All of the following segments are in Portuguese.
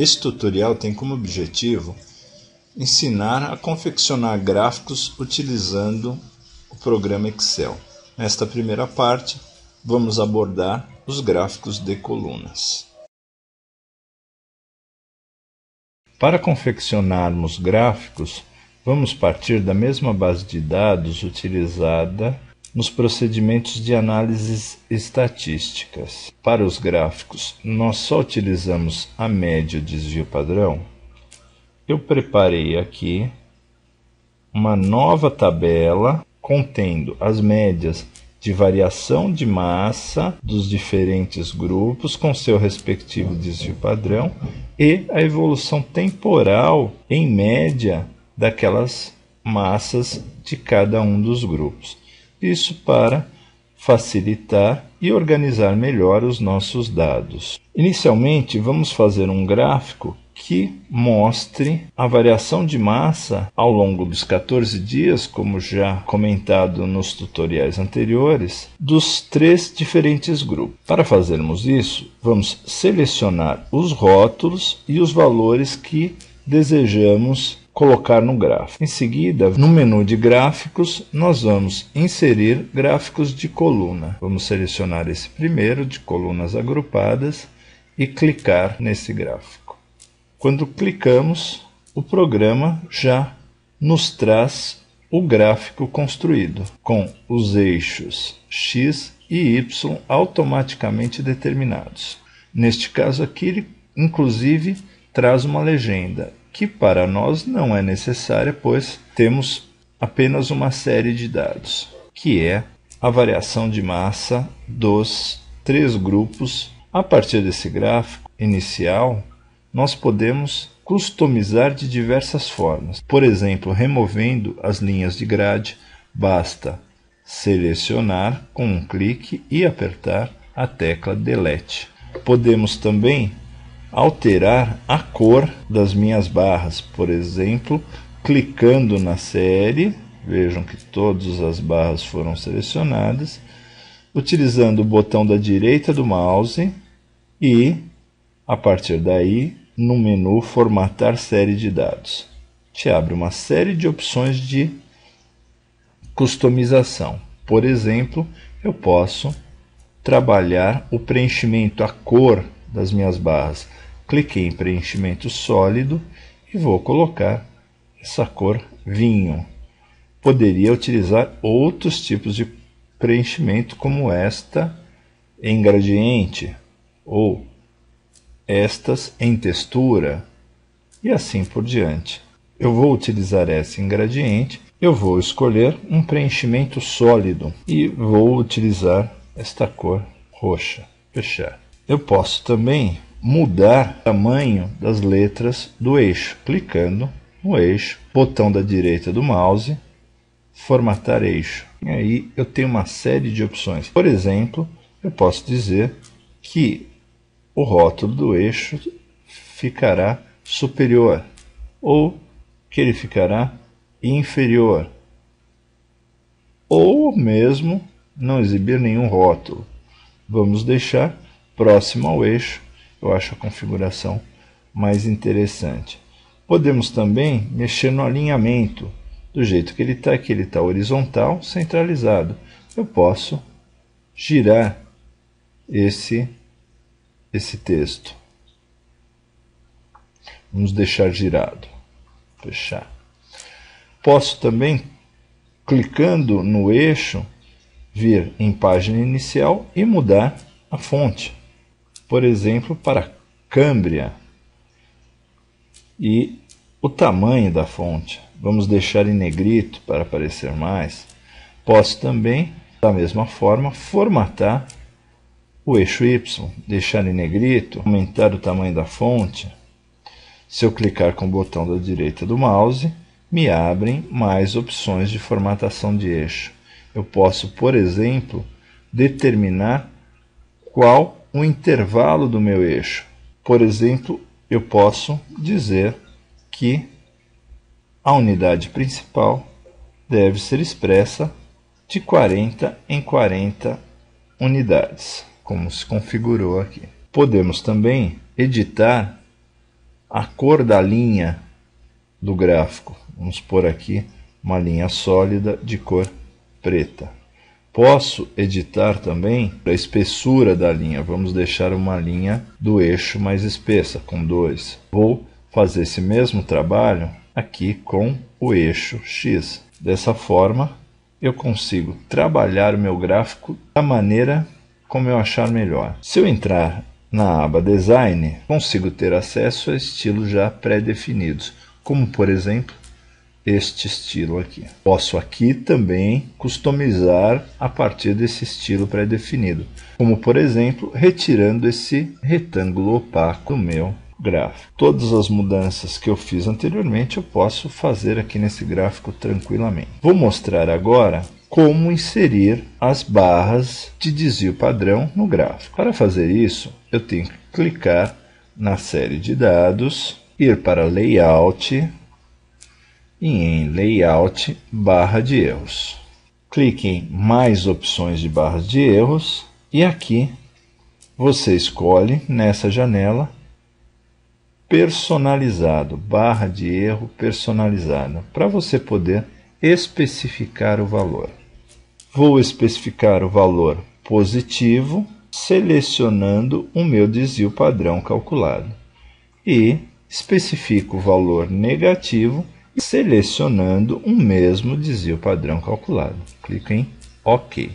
Este tutorial tem como objetivo ensinar a confeccionar gráficos utilizando o programa Excel. Nesta primeira parte, vamos abordar os gráficos de colunas. Para confeccionarmos gráficos, vamos partir da mesma base de dados utilizada nos procedimentos de análises estatísticas. Para os gráficos, nós só utilizamos a média e o desvio padrão. Eu preparei aqui uma nova tabela contendo as médias de variação de massa dos diferentes grupos com seu respectivo desvio padrão e a evolução temporal em média daquelas massas de cada um dos grupos. Isso para facilitar e organizar melhor os nossos dados. Inicialmente, vamos fazer um gráfico que mostre a variação de massa ao longo dos 14 dias, como já comentado nos tutoriais anteriores, dos 3 diferentes grupos. Para fazermos isso, vamos selecionar os rótulos e os valores que desejamos colocar no gráfico. Em seguida, no menu de gráficos, nós vamos inserir gráficos de coluna. Vamos selecionar esse primeiro, de colunas agrupadas, e clicar nesse gráfico. Quando clicamos, o programa já nos traz o gráfico construído, com os eixos X e Y automaticamente determinados. Neste caso aqui, ele inclusive traz uma legenda, que para nós não é necessária, pois temos apenas uma série de dados, que é a variação de massa dos 3 grupos. A partir desse gráfico inicial, nós podemos customizar de diversas formas. Por exemplo, removendo as linhas de grade, basta selecionar com um clique e apertar a tecla Delete. Podemos também alterar a cor das minhas barras, por exemplo, clicando na série, vejam que todas as barras foram selecionadas, utilizando o botão da direita do mouse e, a partir daí, no menu Formatar série de dados. Te abre uma série de opções de customização. Por exemplo, eu posso trabalhar o preenchimento, a cor das minhas barras. Cliquei em preenchimento sólido e vou colocar essa cor vinho. Poderia utilizar outros tipos de preenchimento, como esta em gradiente ou estas em textura e assim por diante. Eu vou utilizar essa em gradiente, eu vou escolher um preenchimento sólido e vou utilizar esta cor roxa. Fechar. Eu posso também mudar o tamanho das letras do eixo, clicando no eixo, botão da direita do mouse, formatar eixo. E aí eu tenho uma série de opções. Por exemplo, eu posso dizer que o rótulo do eixo ficará superior ou que ele ficará inferior, ou mesmo não exibir nenhum rótulo. Vamos deixar próximo ao eixo. Eu acho a configuração mais interessante. Podemos também mexer no alinhamento. Do jeito que ele está aqui, ele está horizontal, centralizado. Eu posso girar esse texto. Vamos deixar girado. Fechar. Posso também, clicando no eixo, vir em página inicial e mudar a fonte. Por exemplo, para Cambria. E o tamanho da fonte. Vamos deixar em negrito para aparecer mais. Posso também, da mesma forma, formatar o eixo Y, deixar em negrito, aumentar o tamanho da fonte. Se eu clicar com o botão da direita do mouse, me abrem mais opções de formatação de eixo. Eu posso, por exemplo, determinar qual o intervalo do meu eixo. Por exemplo, eu posso dizer que a unidade principal deve ser expressa de 40 em 40 unidades, como se configurou aqui. Podemos também editar a cor da linha do gráfico. Vamos pôr aqui uma linha sólida de cor preta. Posso editar também a espessura da linha. Vamos deixar uma linha do eixo mais espessa, com 2. Vou fazer esse mesmo trabalho aqui com o eixo X. Dessa forma, eu consigo trabalhar o meu gráfico da maneira como eu achar melhor. Se eu entrar na aba Design, consigo ter acesso a estilos já pré-definidos, como por exemplo este estilo aqui. Posso aqui também customizar a partir desse estilo pré-definido, como por exemplo retirando esse retângulo opaco do meu gráfico. Todas as mudanças que eu fiz anteriormente eu posso fazer aqui nesse gráfico tranquilamente. Vou mostrar agora como inserir as barras de desvio padrão no gráfico. Para fazer isso, eu tenho que clicar na série de dados, ir para Layout e em Layout, barra de erros. Clique em mais opções de barras de erros e aqui você escolhe nessa janela personalizado, barra de erro personalizada, para você poder especificar o valor. Vou especificar o valor positivo, selecionando o meu desvio padrão calculado. E especifico o valor negativo, selecionando o mesmo desvio padrão calculado. Clico em OK.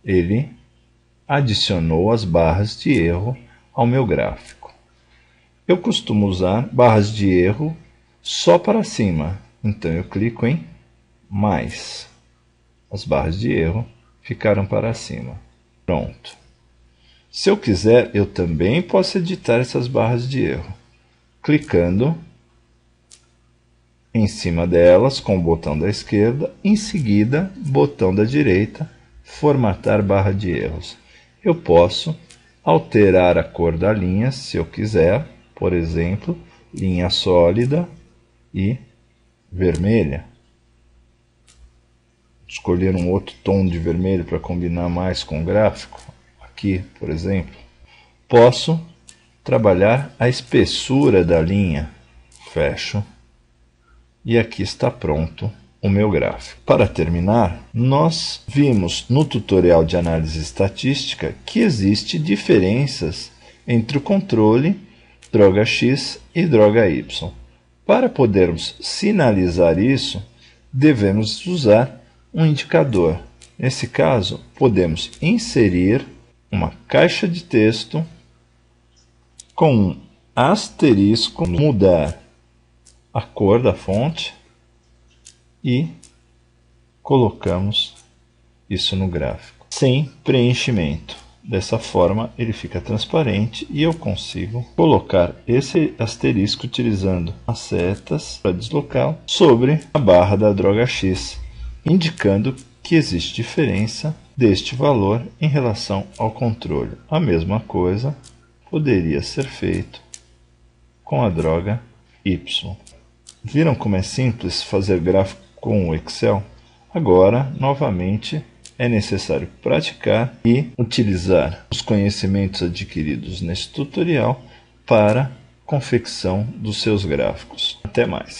Ele adicionou as barras de erro ao meu gráfico. Eu costumo usar barras de erro só para cima, então eu clico em mais. As barras de erro ficaram para cima. Pronto. Se eu quiser, eu também posso editar essas barras de erro, clicando em cima delas com o botão da esquerda, em seguida, botão da direita, formatar barra de erros. Eu posso alterar a cor da linha se eu quiser, por exemplo, linha sólida e vermelha. Escolher um outro tom de vermelho para combinar mais com o gráfico. Aqui, por exemplo, posso trabalhar a espessura da linha. Fecho. E aqui está pronto o meu gráfico. Para terminar, nós vimos no tutorial de análise estatística que existem diferenças entre o controle droga X e droga Y. Para podermos sinalizar isso, devemos usar um indicador. Nesse caso, podemos inserir uma caixa de texto com um asterisco, mudar a cor da fonte e colocamos isso no gráfico, sem preenchimento. Dessa forma ele fica transparente e eu consigo colocar esse asterisco utilizando as setas para deslocá-lo sobre a barra da droga X, indicando que existe diferença deste valor em relação ao controle. A mesma coisa poderia ser feito com a droga Y. Viram como é simples fazer gráfico com o Excel? Agora, novamente, é necessário praticar e utilizar os conhecimentos adquiridos neste tutorial para confecção dos seus gráficos. Até mais!